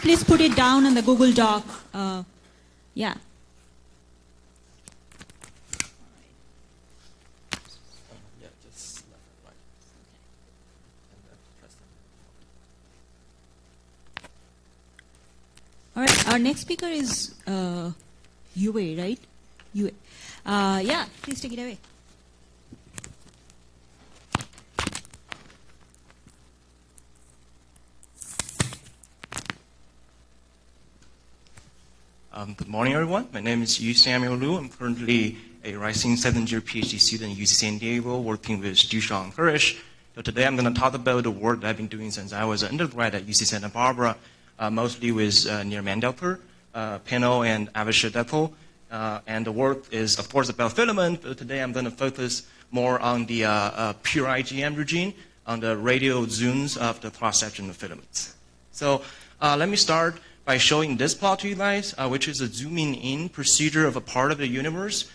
please put it down on the Google Doc. Yeah. All right, our next speaker is UA, right? UA. Yeah, please take it away. Good morning, everyone. My name is Yu Samuel Liu. I'm currently a rising second-year PhD student at UC San Diego, working with Dusha and Kurish. So today I'm going to talk about the work that I've been doing since I was an undergrad at UC Santa Barbara, mostly with Near-Mandelker, Pano, and Avishadeppo. And the work is, of course, about filament, but today I'm going to focus more on the pure IgM regime, on the radial zooms of the cross-section of filaments. So let me start by showing this plot to you guys, which is a zooming in procedure of a part of the universe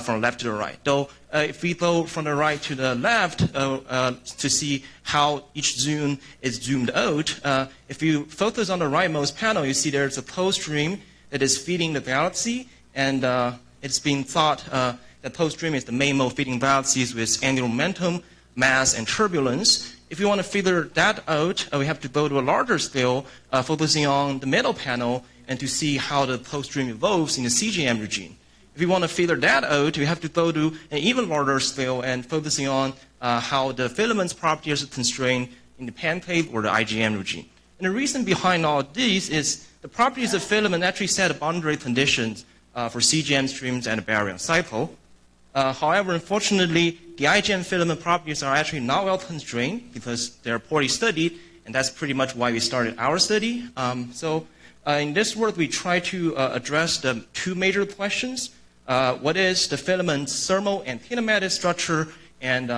from left to the right. Though if we go from the right to the left to see how each zoom is zoomed out, if you focus on the rightmost panel, you see there's a pole stream that is feeding the galaxy, and it's been thought that pole stream is the main mode feeding galaxies with angular momentum, mass, and turbulence. If we want to figure that out, we have to go to a larger scale, focusing on the middle panel, and to see how the pole stream evolves in the CGM regime. If we want to figure that out, we have to go to an even larger scale and focusing on how the filaments properties are constrained in the pancake or the IgM regime. And the reason behind all this is the properties of filament actually set boundary conditions for CGM streams and the baryon cycle. However, unfortunately, the IgM filament properties are actually not well constrained because they're poorly studied, and that's pretty much why we started our study. In this work, we try to address the two major questions. What is the filament's thermal and kinematic structure, and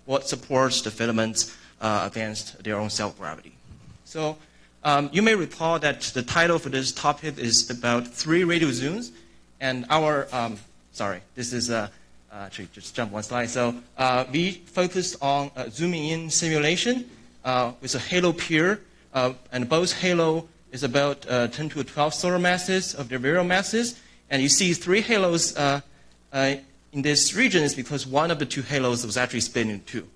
what supports the filaments against their own self-gravity? So you may recall that the title for this topic is about 3 radial zooms, and our, this is actually just jump one slide. So we focused on zooming in simulation with a halo pair, and both halo is about 10 to 12 solar masses of their virial masses. And you see 3 halos in this region is because one of the 2 halos was actually split in 2.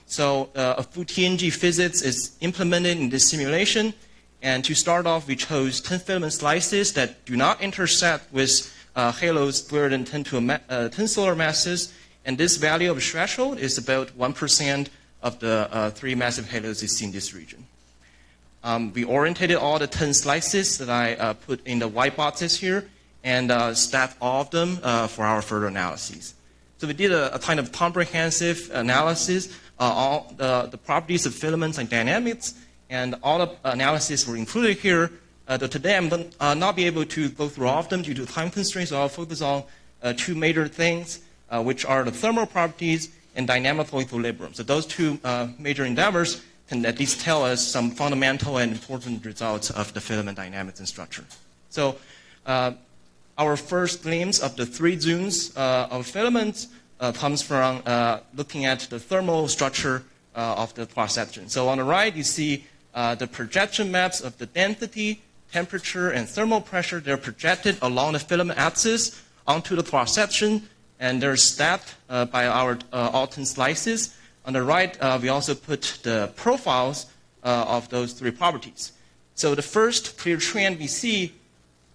So a full TNG physics is implemented in this simulation. And to start off, we chose 10 filament slices that do not intersect with halos greater than 10 solar masses, and this value of threshold is about 1% of the 3 massive halos you see in this region. We orientated all the 10 slices that I put in the white boxes here and stacked all of them for our further analyses. So we did a kind of comprehensive analysis all the properties of filaments and dynamics, and all the analyses were included here. Though today I'm going to not be able to go through all of them due to time constraints, so I'll focus on 2 major things, which are the thermal properties and dynamical equilibrium. So those 2 major endeavors can at least tell us some fundamental and important results of the filament dynamics and structure. So our first glimpse of the 3 zooms of filaments comes from looking at the thermal structure of the cross-section. So on the right, you see the projection maps of the density, temperature, and thermal pressure. They're projected along the filament axis onto the cross-section, and they're stacked by our all 10 slices. On the right, we also put the profiles of those 3 properties. So the first clear trend we see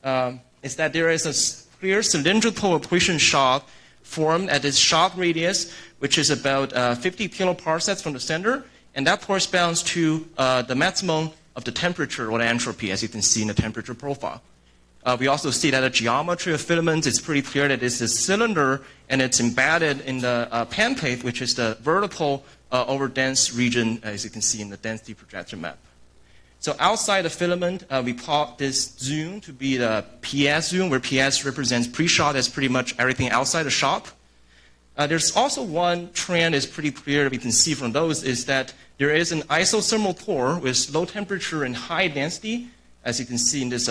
is that there is a clear cylindrical accretion shock formed at this shock radius, which is about 50 kiloparsecs from the center, and that corresponds to the maximum of the temperature or the entropy, as you can see in the temperature profile. We also see that the geometry of filaments is pretty clear that it's a cylinder, and it's embedded in the pancake, which is the vertical over-dense region, as you can see in the density projection map. So outside the filament, we plot this zoom to be the PS zoom, where PS represents pre-shock. That's pretty much everything outside the shock. There's also one trend is pretty clear we can see from those is that there is an isothermal core with low temperature and high density, as you can see in this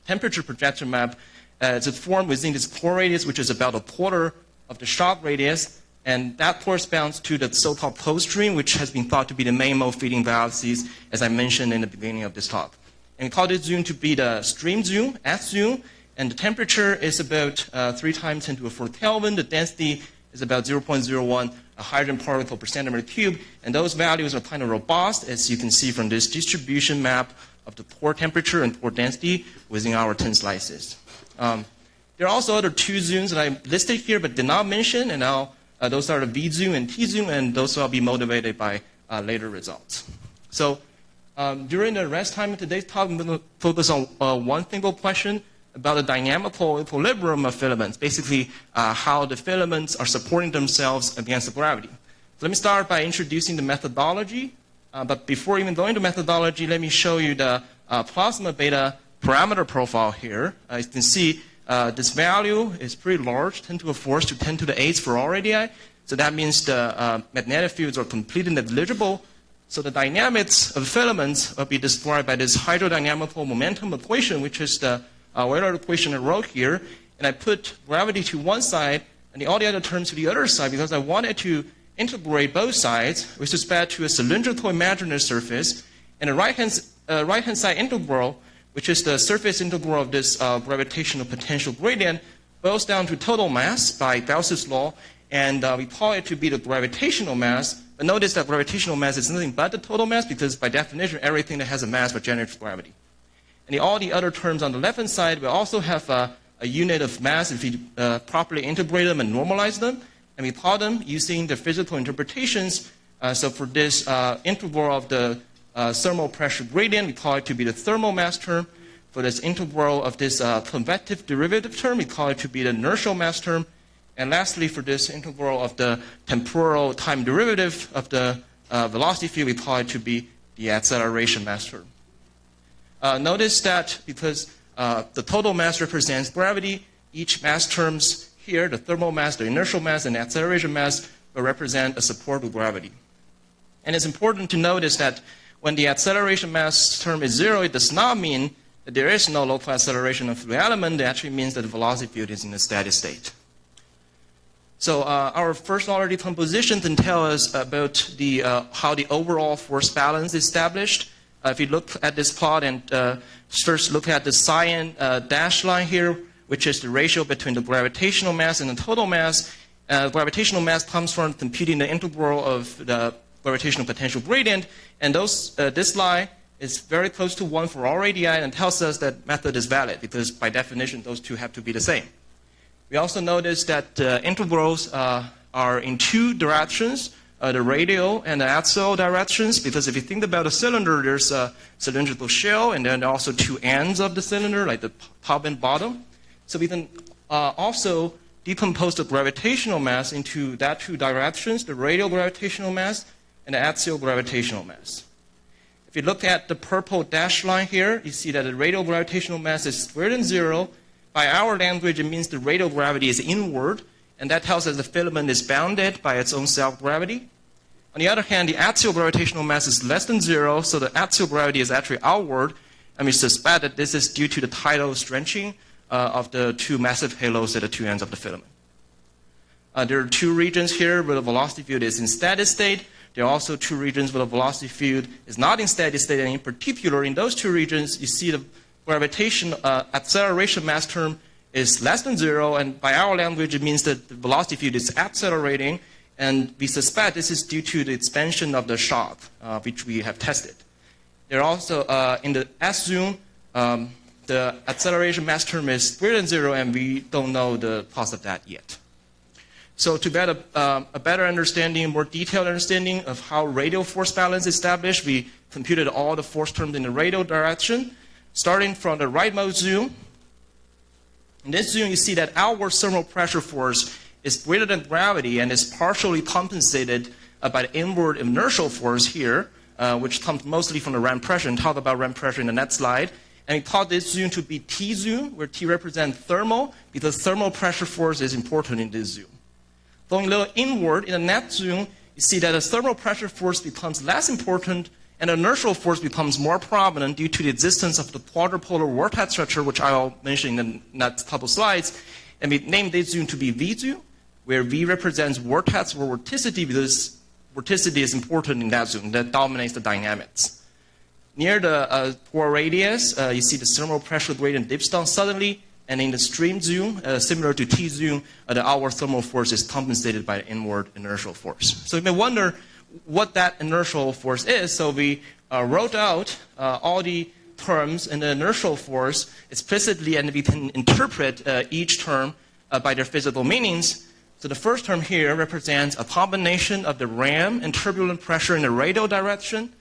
temperature projection map. It's formed within this core radius, which is about a quarter of the shock radius, and that corresponds to the so-called pole stream, which has been thought to be the main mode feeding galaxies, as I mentioned in the beginning of this talk. And we call this zone to be the stream zone, S zone. And the temperature is about 3 times 10 to the 4th Kelvin. The density is about 0.01 hydrogen particle per centimeter cube. And those values are kind of robust, as you can see from this distribution map of the pore temperature and pore density within our 10 slices. There are also other 2 zones that I listed here but did not mention, and now those are the V zone and T zone, and those will be motivated by later results. So during the rest time of today's talk, I'm going to focus on one single question about the dynamical equilibrium of filaments, basically how the filaments are supporting themselves against the gravity. So let me start by introducing the methodology. But before even going to methodology, let me show you the plasma beta parameter profile here. As you can see, this value is pretty large, 10 to the 4th to 10 to the 8th for all radii. So that means the magnetic fields are completely negligible. So the dynamics of filaments will be described by this hydrodynamical momentum equation, which is the Euler equation I wrote here. And I put gravity to one side and all the other terms to the other side because I wanted to integrate both sides with respect to a cylindrical imaginary surface. And the right-hand side integral, which is the surface integral of this gravitational potential gradient, boils down to total mass by Gauss's law, and we call it to be the gravitational mass. But notice that gravitational mass is nothing but the total mass because by definition, everything that has a mass will generate gravity. And all the other terms on the left-hand side will also have a unit of mass if you properly integrate them and normalize them. And we plot them using the physical interpretations. So for this integral of the thermal pressure gradient, we call it to be the thermal mass term. For this integral of this convective derivative term, we call it to be the inertial mass term. And lastly, for this integral of the temporal time derivative of the velocity field, we call it to be the acceleration mass term. Notice that because the total mass represents gravity, each mass terms here, the thermal mass, the inertial mass, and the acceleration mass will represent a support of gravity. And it's important to notice that when the acceleration mass term is 0, it does not mean that there is no local acceleration of the element. It actually means that the velocity field is in a steady state. So our first order decomposition can tell us about the, how the overall force balance is established. If you look at this plot and first look at the cyan dashed line here, which is the ratio between the gravitational mass and the total mass. Gravitational mass comes from computing the integral of the gravitational potential gradient, and this line is very close to 1 for all radii and tells us that method is valid because by definition those two have to be the same. We also notice that integrals are in 2 directions, the radial and the axial directions, because if you think about a cylinder, there's a cylindrical shell and then also 2 ends of the cylinder, like the top and bottom. So we can also decompose the gravitational mass into that 2 directions, the radial gravitational mass and the axial gravitational mass. If you look at the purple dashed line here, you see that the radial gravitational mass is greater than 0. By our language, it means the radial gravity is inward, and that tells us the filament is bounded by its own self-gravity. On the other hand, the axial gravitational mass is less than 0, so the axial gravity is actually outward, and we suspect that this is due to the tidal stretching of the 2 massive halos at the 2 ends of the filament. There are 2 regions here where the velocity field is in steady state. There are also 2 regions where the velocity field is not in steady state, and in particular, in those 2 regions, you see the gravitation acceleration mass term is less than 0, and by our language, it means that the velocity field is accelerating, and we suspect this is due to the expansion of the shock, which we have tested. There are also, in the S zone, the acceleration mass term is greater than 0, and we don't know the cause of that yet. So to get a better understanding, more detailed understanding of how radial force balance is established, we computed all the force terms in the radial direction. Starting from the rightmost zone, in this zone you see that outward thermal pressure force is greater than gravity and is partially compensated by the inward inertial force here, which comes mostly from the ramp pressure, and talk about ramp pressure in the next slide. And we call this zone to be T zone, where T represents thermal, because thermal pressure force is important in this zone. Going a little inward in the next zone, you see that the thermal pressure force becomes less important and the inertial force becomes more prominent due to the existence of the quadrupolar vortex structure, which I'll mention in the next couple slides. And we named this zone to be V zone, where V represents vortex or vorticity, because vorticity is important in that zone. That dominates the dynamics. Near the pore radius, you see the thermal pressure gradient dips down suddenly, and in the stream zoom, similar to T zoom, the outward thermal force is compensated by the inward inertial force. So you may wonder what that inertial force is. So we wrote out all the terms in the inertial force explicitly, and we can interpret each term by their physical meanings. So the first term here represents a combination of the ram and turbulent pressure in the radial direction.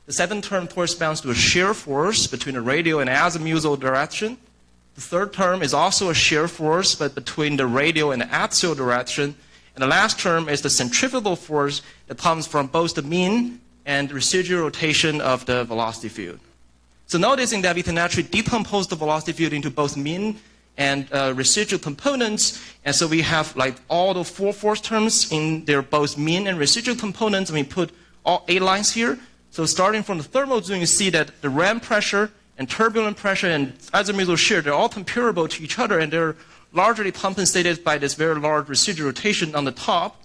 The second term corresponds to a shear force between the radial and azimuthal direction. The third term is also a shear force, but between the radial and the axial direction. And the last term is the centrifugal force that comes from both the mean and residual rotation of the velocity field. So noticing that we can actually decompose the velocity field into both mean and residual components, and so we have like all the four force terms in their both mean and residual components, and we put all 8 lines here. So starting from the thermal zoom, you see that the ram pressure and turbulent pressure and azimuthal shear, they're all comparable to each other, and they're largely compensated by this very large residual rotation on the top.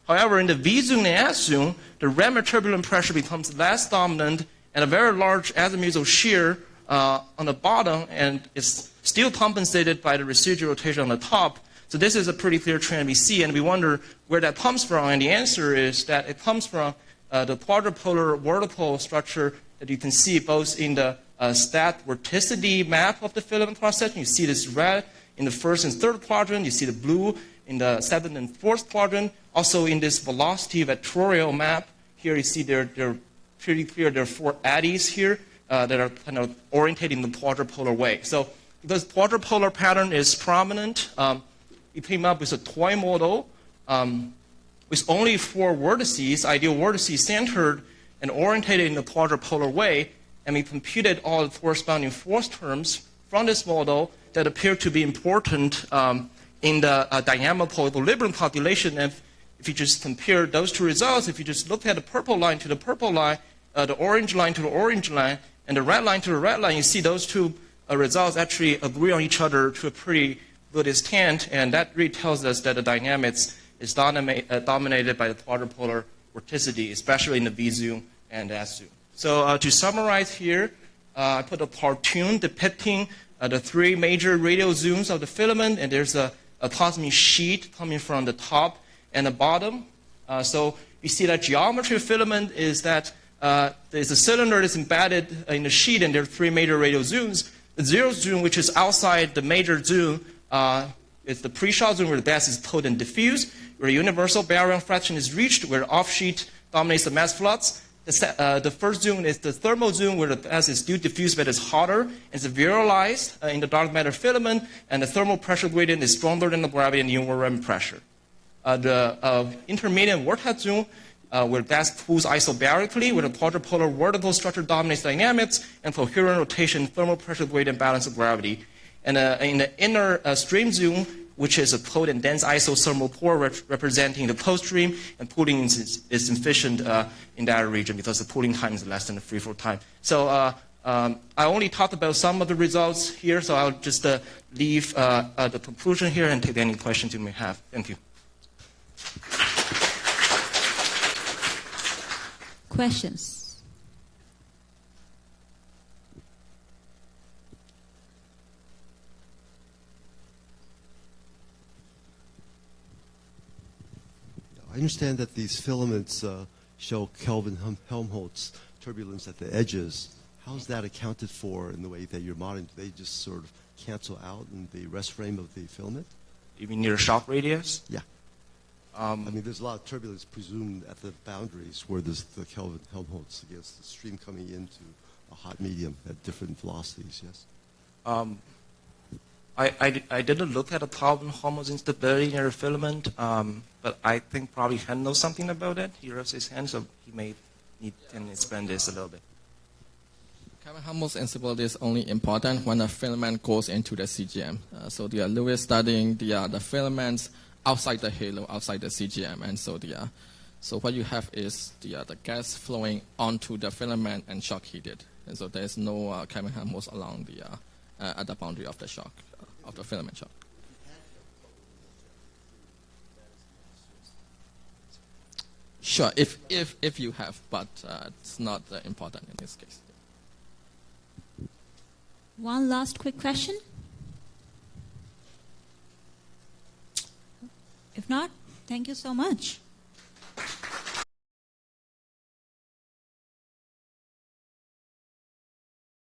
However, in the V zoom and S zoom, the ram and turbulent pressure becomes less dominant, and a very large azimuthal shear on the bottom, and it's still compensated by the residual rotation on the top. So this is a pretty clear trend we see, and we wonder where that comes from, and the answer is that it comes from the quadrupolar vertical structure that you can see both in the stat vorticity map of the filament cross-section. You see this red in the first and third quadrant. You see the blue in the seventh and fourth quadrant. Also in this velocity vectorial map, here you see they're pretty clear. There are 4 eddies here that are kind of oriented in the quadrupolar way. So because quadrupolar pattern is prominent, we came up with a toy model with only 4 vertices, ideal vertices centered and orientated in the quadrupolar way, and we computed all the corresponding force terms from this model that appear to be important in the dynamical equilibrium calculation. And if you just compare those 2 results, if you just look at the purple line to the purple line, the orange line to the orange line, and the red line to the red line, you see those 2 results actually agree on each other to a pretty good extent, and that really tells us that the dynamics is dominated by the quadrupolar vorticity, especially in the V zoom and S zoom. So to summarize here, I put a cartoon depicting the 3 major radial zooms of the filament, and there's a cosmic sheet coming from the top and the bottom. So you see that geometry of filament is that there's a cylinder that's embedded in the sheet, and there are 3 major radial zooms. The 0 zoom, which is outside the major zoom, is the pre-shot zoom where the gas is cold and diffused, where the universal baryon fraction is reached, where the off-sheet dominates the mass flux. The first zoom is the thermal zoom, where the gas is still diffused but is hotter and is virialized in the dark matter filament, and the thermal pressure gradient is stronger than the gravity and the inward ram pressure. The intermediate vortex zoom, where gas cools isobarically, where the quadrupolar vertical structure dominates dynamics, and coherent rotation, thermal pressure gradient, balance of gravity. And in the inner stream zoom, which is a cold and dense isothermal pore representing the cold stream, and cooling is efficient in that region because the cooling time is less than the free flow time. So I only talked about some of the results here, so I'll just leave the conclusion here and take any questions you may have. Thank you. Questions? I understand that these filaments show Kelvin-Helmholtz turbulence at the edges. How is that accounted for in the way that you're modeling? Do they just sort of cancel out in the rest frame of the filament? You mean near shock radius? Yeah. I mean, there's a lot of turbulence presumed at the boundaries where there's the Kelvin-Helmholtz against the stream coming into a hot medium at different velocities, yes? I didn't look at the Kelvin-Helmholtz instability near the filament, but I think probably Han knows something about it. He raises his hand, so he may can explain this a little bit. Kelvin-Helmholtz instability is only important when a filament goes into the CGM. So Lewis studying the filaments outside the halo, outside the CGM, and so what you have is the gas flowing onto the filament and shock heated, and so there's no Kelvin-Helmholtz along at the boundary of the shock, of the filament shock. Sure, if you have, but it's not important in this case. One last quick question? If not, thank you so much.